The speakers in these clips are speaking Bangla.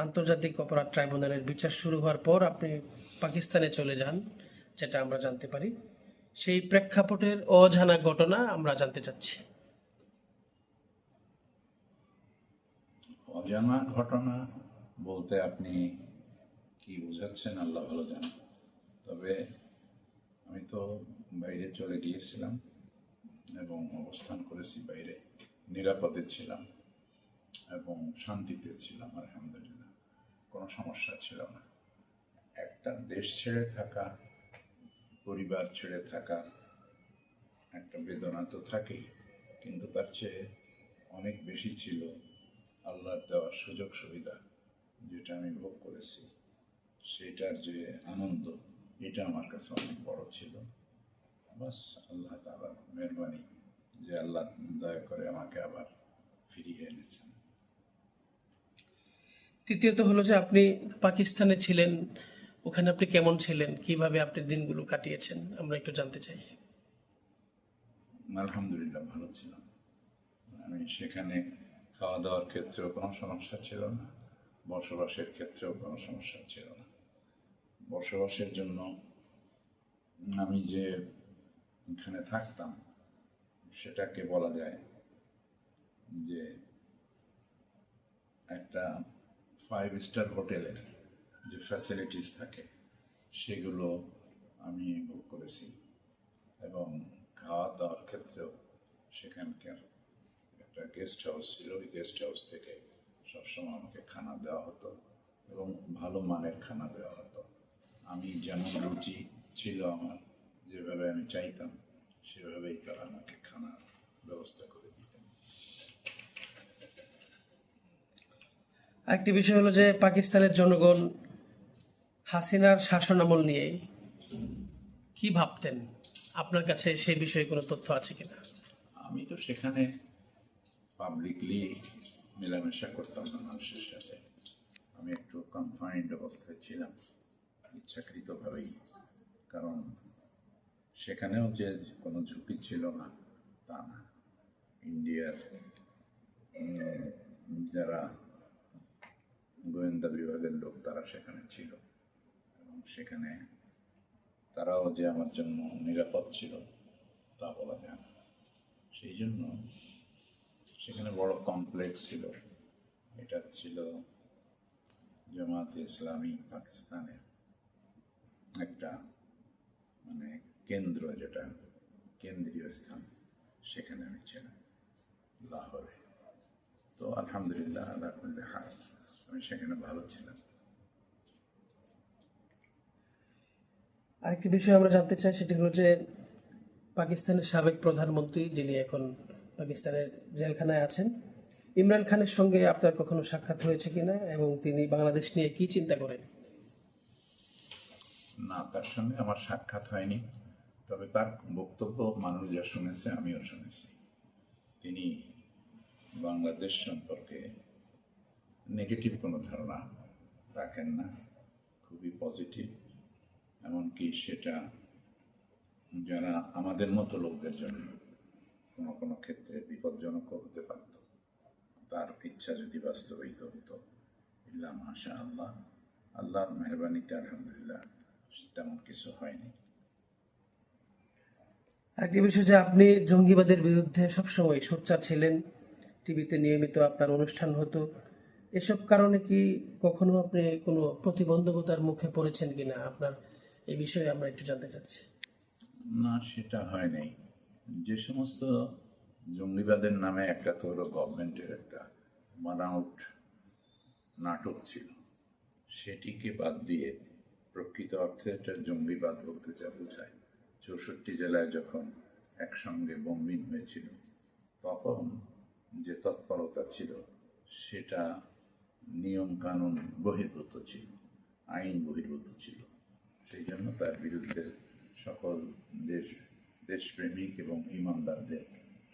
আন্তর্জাতিক অপরাধ ট্রাইব্যুনালের বিচার শুরু হওয়ার পর আপনি পাকিস্তানে চলে যান, যেটা আমরা জানতে পারি। সেই প্রেক্ষাপটের অজানা ঘটনা আমরা জানতে চাচ্ছি। অজানা ঘটনা বলতে আপনি কি বোঝাচ্ছেন আল্লাহ ভালো জানেন। তবে আমি তো বাইরে চলে গিয়েছিলাম এবং অবস্থান করেছি বাইরে, নিরাপদে ছিলাম এবং শান্তিতে ছিলাম, আলহামদুলিল্লাহ। কোনো সমস্যা ছিল না। একটা দেশ ছেড়ে থাকা, পরিবার ছেড়ে থাকা, একটা বেদনা তো থাকেই, কিন্তু তার চেয়ে অনেক বেশি ছিল আল্লাহর দেওয়া সুযোগ সুবিধা, যেটা আমি ভোগ করেছি। সেটার যে আনন্দ, এটা আমার কাছে অনেক বড় ছিল। বাস আল্লাহ তাআলার মেহরবানি যে আল্লাহ দয়া করে আমাকে আবার ফিরিয়ে এনেছেন। তৃতীয়ত হলো যে আপনি পাকিস্তানে ছিলেন, ওখানে আপনি কেমন ছিলেন, কিভাবে আপনি দিনগুলো কাটিয়েছেন, আমরা একটু জানতে চাই। আলহামদুলিল্লাহ ভালো ছিলাম। আমি সেখানে খাওয়া দাওয়ার ক্ষেত্রেও কোনো সমস্যা ছিল না, বসবাসের ক্ষেত্রেও কোনো সমস্যা ছিল না। বসবাসের জন্য আমি যে এখানে থাকতাম, সেটাকে বলা যায় যে একটা 5 স্টার হোটেলের যে ফ্যাসিলিটিস থাকে সেগুলো আমি ভোগ করেছি। এবং খাওয়া দাওয়ার ক্ষেত্রেও সেখানকার একটা গেস্ট হাউস ছিল, ওই গেস্ট হাউস থেকে সবসময় আমাকে খানা দেওয়া হতো এবং ভালো মানের খানা দেওয়া হতো। আমি যেমন রুচি ছিল আমার, যেভাবে আমি চাইতাম সেভাবেই তারা আমাকে খানার ব্যবস্থা করে দিতেন। আরেকটি বিষয় হলো যে পাকিস্তানের জনগণ হাসিনার শাসনামল নিয়ে কি ভাবতেন, আপনার কাছে সেই বিষয়ে কোনো তথ্য আছে কিনা? আমি তো সেখানে পাবলিকলি মেলামেশা করতাম না মানুষের সাথে। আমি একটু কনফাইন্ড অবস্থায় ছিলাম ইচ্ছাকৃতভাবেই, কারণ সেখানেও যে কোনো ঝুঁকি ছিল না তা না। ইন্ডিয়ার যারা গোয়েন্দা বিভাগের লোক তারা সেখানে ছিল এবং সেখানে তারাও যে আমার জন্য নিরাপদ ছিল তা বলা যায় না। সেই জন্য সেখানে বড় কমপ্লেক্স ছিল। এটা ছিল জামায়াতে ইসলামী পাকিস্তানের একটা মানে কেন্দ্র, যেটা কেন্দ্রীয় স্থান, সেখানে আমি ছিলাম লাহোরে। তো আলহামদুলিল্লাহ আল্লাহ কুল্লি হাল, আমি সেখানে ভালো ছিলাম। আরেকটি বিষয় আমরা জানতে চাই, সেটি হলো যে পাকিস্তানের সাবেক প্রধানমন্ত্রী, যিনি এখন পাকিস্তানের জেলখানায় আছেন, ইমরান খানের সঙ্গে আপনার কখনো সাক্ষাৎ হয়েছে কিনা এবং তিনি বাংলাদেশ নিয়ে কি চিন্তা করেন? না, তার সঙ্গে আমার সাক্ষাৎ হয়নি, তবে তার বক্তব্য মানুষ যা শুনেছে আমিও শুনেছি। তিনি বাংলাদেশ সম্পর্কে নেগেটিভ কোনো ধারণা রাখেন না, খুবই পজিটিভ। এমনকি সেটা যারা আমাদের মতো লোকদের জন্য কোনো কোনো ক্ষেত্রে বিপজ্জনকও হতে পারত। তার ইচ্ছা যদি বাস্তবায়িত হতো, ইল্লা মাশা আল্লাহ, আল্লাহর মেহরবানিতে আলহামদুলিল্লাহ তেমন কিছু হয়নি। আরেকটি বিষয় যে আপনি জঙ্গিবাদের বিরুদ্ধে সবসময় সোচ্চার ছিলেন, টিভিতে নিয়মিত আপনার অনুষ্ঠান হতো। এসব কারণে কি কখনো আপনি কোনো প্রতিবন্ধকতার মুখে পড়েছেন কিনা, আপনার এই বিষয়ে আমরা একটু জানতে চাচ্ছি। না, সেটা হয় নাই। যে সমস্ত জঙ্গিবাদের নামে একটা তো হলো গভর্নমেন্টের একটা বানাউট নাটক ছিল, সেটিকে বাদ দিয়ে প্রকৃত অর্থে একটা জঙ্গিবাদ বলতে যা বোঝায়, 64 জেলায় যখন একসঙ্গে বোমবিং হয়েছিল তখন যে তৎপরতা ছিল সেটা নিয়ম কানুন বহির্ভূত ছিল, আইন বহির্ভূত ছিল। সেই জন্য তার বিরুদ্ধে সকল দেশপ্রেমিক এবং ইমানদারদের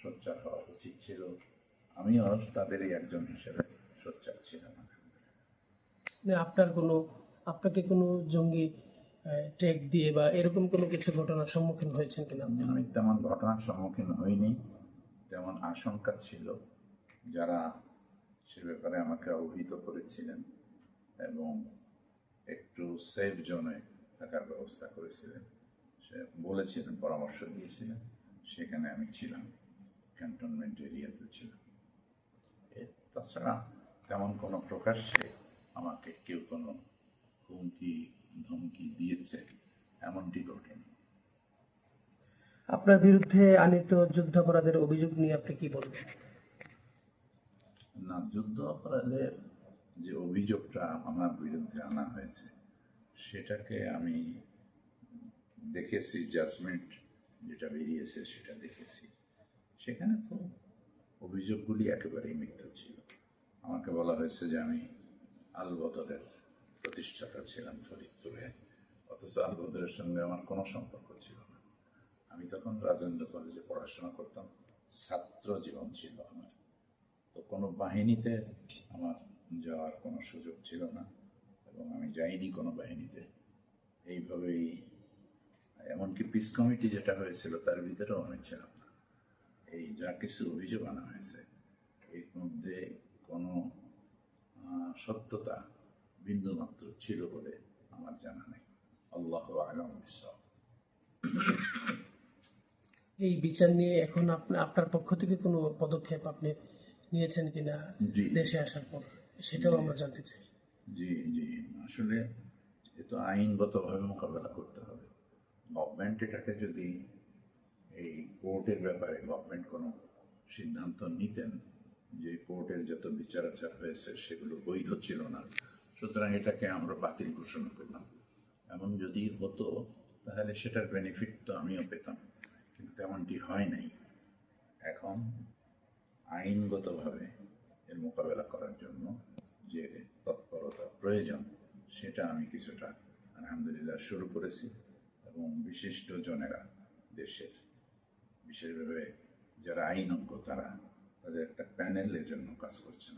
সোচ্চার হওয়া উচিত ছিল। আমিও তাদেরই একজন হিসেবে সোচ্চার ছিলাম। মানে আপনাকে কোনো জঙ্গি ট্যাগ দিয়ে বা এরকম কোনো কিছু ঘটনার সম্মুখীন হয়েছেন কিনা আপনি? আমি তেমন ঘটনার সম্মুখীন হইনি, তেমন আশঙ্কা ছিল। যারা সে ব্যাপারে আমাকে অবহিত করেছিলেন এবং একটু সেফ জোনে থাকার ব্যবস্থা করেছিলেন। সে বলেছিলেন, পরামর্শ দিয়েছিলেন, সেখানে আমি ছিলাম, ক্যান্টনমেন্ট এরিয়াতে ছিলাম। তাছাড়া তেমন কোনো প্রকাশ্যে আমাকে কেউ কোনো হুমকি ধমকি দিয়েছে এমনটি ঘটেনি। আপনার বিরুদ্ধে আনীত যুদ্ধাপরাধের অভিযোগ নিয়ে আপনি কি বলবেন? না, যুদ্ধ অপরাধের যে অভিযোগটা আমার বিরুদ্ধে আনা হয়েছে সেটাকে আমি দেখেছি, জাজমেন্ট যেটা বেরিয়েছে সেটা দেখেছি। সেখানে তো অভিযোগগুলি একেবারেই মিথ্যা ছিল। আমাকে বলা হয়েছে যে আমি আল বদরের প্রতিষ্ঠাতা ছিলাম ফরিদপুরে, অথচ আল বদরের সঙ্গে আমার কোনো সম্পর্ক ছিল না। আমি তখন রাজেন্দ্র কলেজে পড়াশোনা করতাম, ছাত্র জীবন ছিল আমার। তো কোনো বাহিনীতে আমার যাওয়ার কোনো সুযোগ ছিল না এবং আমি যাইনি কোনো বাহিনীতে। এইভাবেই, এমনকি পিস কমিটি যেটা হয়েছিল তার ভিতরেও আমি ছিলাম না। এই যা কিছু অভিযোগ আনা হয়েছে এর মধ্যে কোনো সত্যতা বিন্দুমাত্র ছিল বলে আমার জানা নেই। আল্লাহ আলম বিশ্বর। এই বিচার নিয়ে এখন আপনার পক্ষ থেকে কোনো পদক্ষেপ আপনি নিয়েছেন কিনা জি। দেশে আসার পর, সেটাও আমরা জানতে চাই। জি জি, আসলে এ তো আইনগতভাবে মোকাবেলা করতে হবে। গভর্নমেন্ট এটাকে যদি, এই কোর্টের ব্যাপারে গভর্নমেন্ট কোনো সিদ্ধান্ত নিতেন যে কোর্টের যত বিচার আচার হয়েছে সেগুলো বৈধ ছিল না, সুতরাং এটাকে আমরা বাতিল ঘোষণা করলাম, এমন যদি হতো তাহলে সেটার বেনিফিট তো আমিও পেতাম, কিন্তু তেমনটি হয় নাই। এখন আইনগতভাবে এর মোকাবেলা করার জন্য যে তৎপরতা প্রয়োজন সেটা আমি কিছুটা আলহামদুলিল্লাহ শুরু করেছি এবং বিশিষ্ট জনেরা দেশের, বিশেষভাবে যারা আইনজ্ঞ তারা, তাদের একটা প্যানেলের জন্য কাজ করছেন।